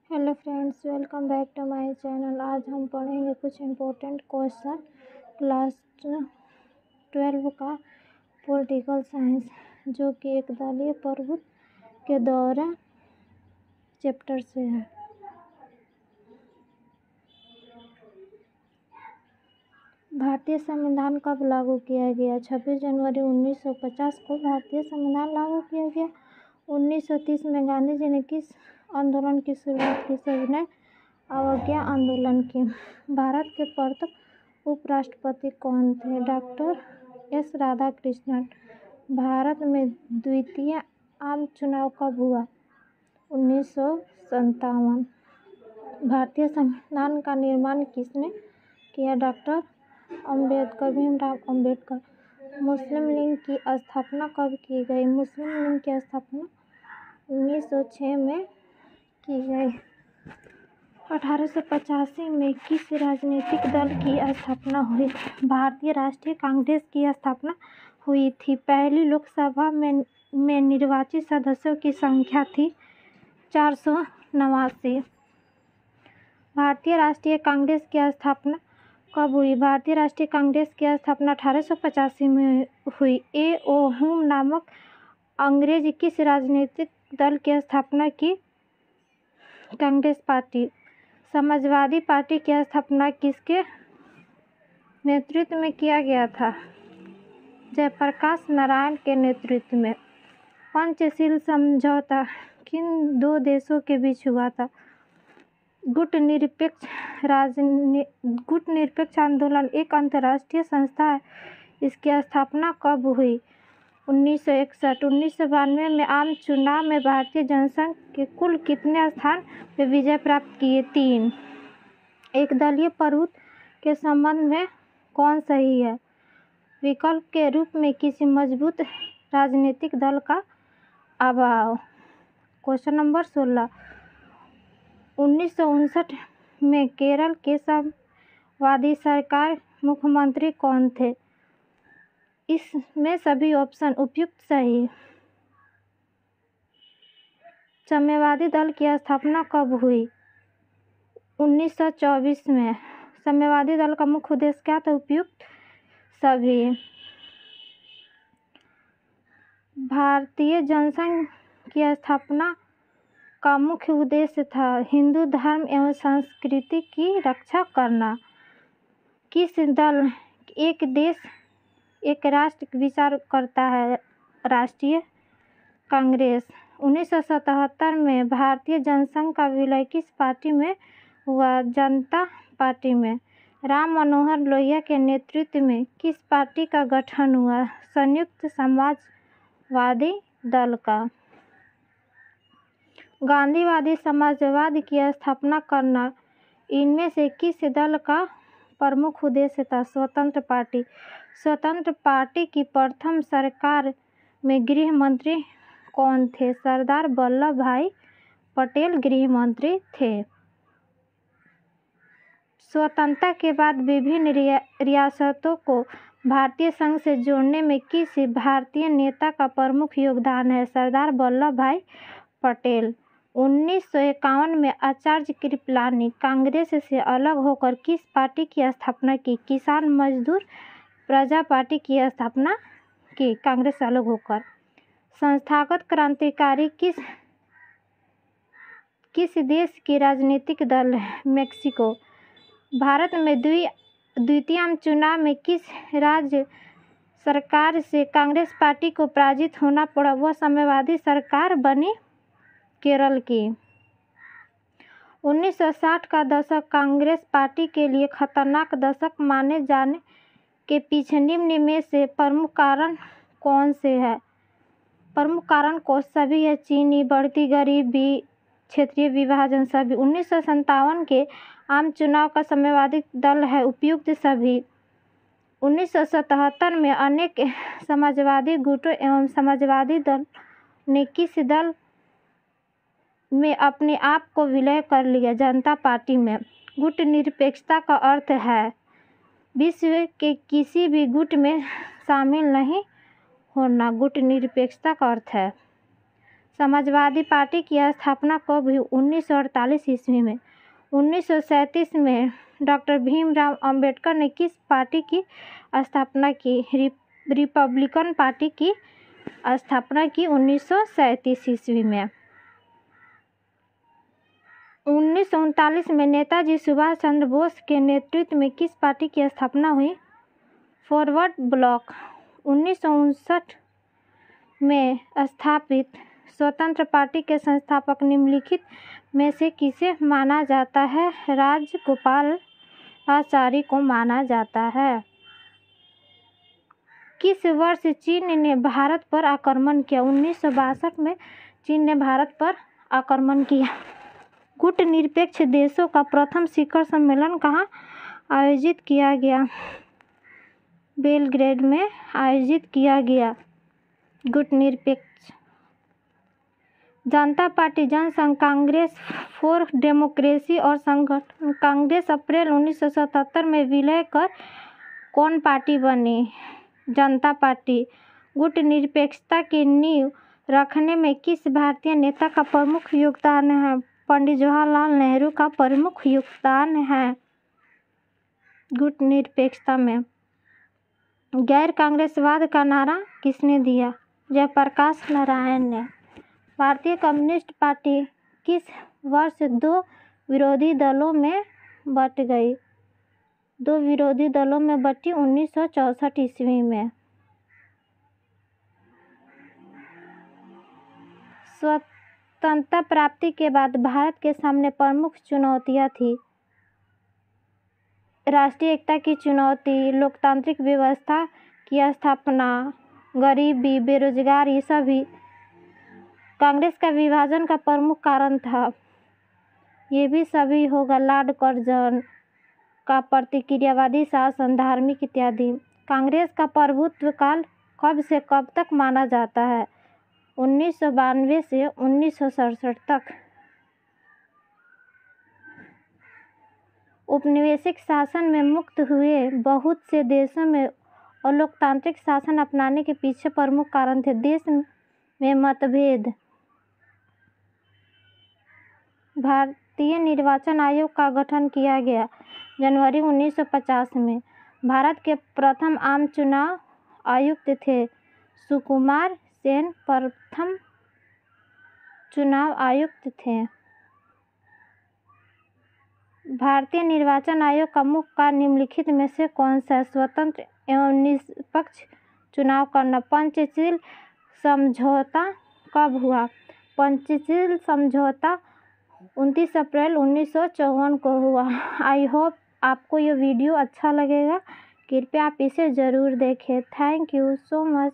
Hello friends, welcome back to my channel. आज हम पढ़ेंगे कुछ इम्पोर्टेंट क्वेश्चन क्लास 12 का पॉलिटिकल साइंस, जो कि एक दलीय प्रभुत्व के दौरान चैप्टर से है। भारतीय संविधान कब लागू किया गया? 26 जनवरी 1950 को भारतीय संविधान लागू किया गया। 1930 में गांधी जी ने किस आंदोलन की शुरुआत की? सविनय अवज्ञा आंदोलन की। भारत के प्रथम उपराष्ट्रपति कौन थे? Doctor S Radhakrishnan. भारत में द्वितीय आम चुनाव कब हुआ? 1957। भारतीय संविधान का निर्माण किसने किया? डॉक्टर अम्बेडकर, भीमराव अम्बेडकर। मुस्लिम लीग की स्थापना कब की गई? मुस्लिम लीग की स्थापना 1906 में की गई। 1885 में किस राजनीतिक दल की स्थापना हुई? भारतीय राष्ट्रीय कांग्रेस की स्थापना हुई थी। पहली लोकसभा में निर्वाचित सदस्यों की संख्या थी 489। भारतीय राष्ट्रीय कांग्रेस की स्थापना कब हुई? भारतीय राष्ट्रीय कांग्रेस की स्थापना 1885 में हुई। हुम नामक अंग्रेज किस राजनीतिक दल की स्थापना की? कांग्रेस पार्टी। समाजवादी पार्टी की स्थापना किसके नेतृत्व में किया गया था? जयप्रकाश नारायण के नेतृत्व में। पंचशील समझौता किन दो देशों के बीच हुआ था? गुट निरपेक्ष आंदोलन एक अंतर्राष्ट्रीय संस्था है। इसकी स्थापना कब हुई? 1961। 1992 में आम चुनाव में भारतीय जनसंघ के कुल कितने स्थान पे विजय प्राप्त किए? 3। एक दलीय प्रभुत्व के संबंध में कौन सही है? विकल्प के रूप में किसी मजबूत राजनीतिक दल का अभाव। Question number 16। 1959 में केरल के समाजवादी सरकार मुख्यमंत्री कौन थे? इसमें सभी ऑप्शन उपयुक्त सही। साम्यवादी दल की स्थापना कब हुई? 1924 में। साम्यवादी दल का मुख्य उद्देश्य क्या था? उपयुक्त सभी। भारतीय जनसंघ की स्थापना का मुख्य उद्देश्य था हिंदू धर्म एवं संस्कृति की रक्षा करना। किस दल एक देश एक राष्ट्र विचार करता है? राष्ट्रीय कांग्रेस। 1977 में भारतीय जनसंघ का विलय किस पार्टी में हुआ? जनता पार्टी में। राम मनोहर लोहिया के नेतृत्व में किस पार्टी का गठन हुआ? संयुक्त समाजवादी दल का। गांधीवादी समाजवाद की स्थापना करना इनमें से किस दल का प्रमुख उद्देश्य था? स्वतंत्र पार्टी। स्वतंत्र पार्टी की प्रथम सरकार में गृह मंत्री कौन थे? सरदार वल्लभ भाई पटेल गृह मंत्री थे। स्वतंत्रता के बाद विभिन्न रियासतों को भारतीय संघ से जोड़ने में किस भारतीय नेता का प्रमुख योगदान है? सरदार वल्लभ भाई पटेल। 1951 में आचार्य कृपलानी कांग्रेस से अलग होकर किस पार्टी की स्थापना की? किसान मजदूर प्रजा पार्टी की स्थापना की, कांग्रेस से अलग होकर। संस्थागत क्रांतिकारी किस देश की राजनीतिक दल है? मेक्सिको। भारत में द्वितीय आम चुनाव में किस राज्य सरकार से कांग्रेस पार्टी को पराजित होना पड़ा? वह साम्यवादी सरकार बनी केरल की। 1960 का दशक कांग्रेस पार्टी के लिए खतरनाक दशक माने जाने के पीछे निम्न में से प्रमुख कारण कौन से है? प्रमुख कारण को सभी है। चीनी बढ़ती गरीबी, क्षेत्रीय विभाजन सभी। 1957 के आम चुनाव का साम्यवादी दल है उपयुक्त सभी। 1977 में अनेक समाजवादी गुटों एवं समाजवादी दल ने किस दल में अपने आप को विलय कर लिया? जनता पार्टी में। गुट निरपेक्षता का अर्थ है विश्व के किसी भी गुट में शामिल नहीं होना। गुट निरपेक्षता का अर्थ है समाजवादी पार्टी की स्थापना कब हुई? 1948 ईस्वी में। 1937 में डॉक्टर भीमराव अंबेडकर ने किस पार्टी की स्थापना की? रिपब्लिकन पार्टी की स्थापना की 1937 ईस्वी में। 1939 में नेताजी सुभाष चंद्र बोस के नेतृत्व में किस पार्टी की स्थापना हुई? Forward block. 1959 में स्थापित स्वतंत्र पार्टी के संस्थापक निम्नलिखित में से किसे माना जाता है? राजगोपालाचारी को माना जाता है। किस वर्ष चीन ने भारत पर आक्रमण किया? 1962 में चीन ने भारत पर आक्रमण किया। गुटनिरपेक्ष देशों का प्रथम शिखर सम्मेलन कहाँ आयोजित किया गया? बेलग्रेड में आयोजित किया गया। गुटनिरपेक्ष Janata Party, Jana Sangh, Congress for Democracy और संगठन कांग्रेस अप्रैल 1977 में विलय कर कौन पार्टी बनी? जनता पार्टी। गुटनिरपेक्षता की नींव रखने में किस भारतीय नेता का प्रमुख योगदान है? पंडित जवाहरलाल नेहरू का प्रमुख योगदान है गुटनिरपेक्षता में। गैर कांग्रेसवाद का नारा किसने दिया? जयप्रकाश नारायण ने। भारतीय कम्युनिस्ट पार्टी किस वर्ष दो विरोधी दलों में बट गई? दो विरोधी दलों में बटी 1964 ईस्वी में। स्वतंत्रता प्राप्ति के बाद भारत के सामने प्रमुख चुनौतियां थी। राष्ट्रीय एकता की चुनौती, लोकतांत्रिक व्यवस्था की स्थापना, गरीबी, बेरोजगारी, ये सभी कांग्रेस का विभाजन का प्रमुख कारण था। ये भी सभी होगा। लॉर्ड कर्जन का प्रतिक्रियावादी शासन, धार्मिक इत्यादि। कांग्रेस का प्रभुत्व काल कब से कब तक माना जाता है? 1992 से 1967 तक। औपनिवेशिक शासन में मुक्त हुए बहुत से देशों में और लोकतांत्रिक शासन अपनाने के पीछे प्रमुख कारण थे देश में मतभेद। भारतीय निर्वाचन आयोग का गठन किया गया जनवरी 1950 में। भारत के प्रथम आम चुनाव आयुक्त थे सुकुमार सेन। प्रथम चुनाव आयुक्त थे। भारतीय निर्वाचन आयोग का मुख्य कार्य निम्नलिखित में से कौन सा है? स्वतंत्र एवं निष्पक्ष चुनाव करना। पंचशील समझौता कब हुआ? पंचशील समझौता 29 अप्रैल 1954 को हुआ। आई होप आपको ये वीडियो अच्छा लगेगा। कृपया आप इसे ज़रूर देखें। Thank you so much.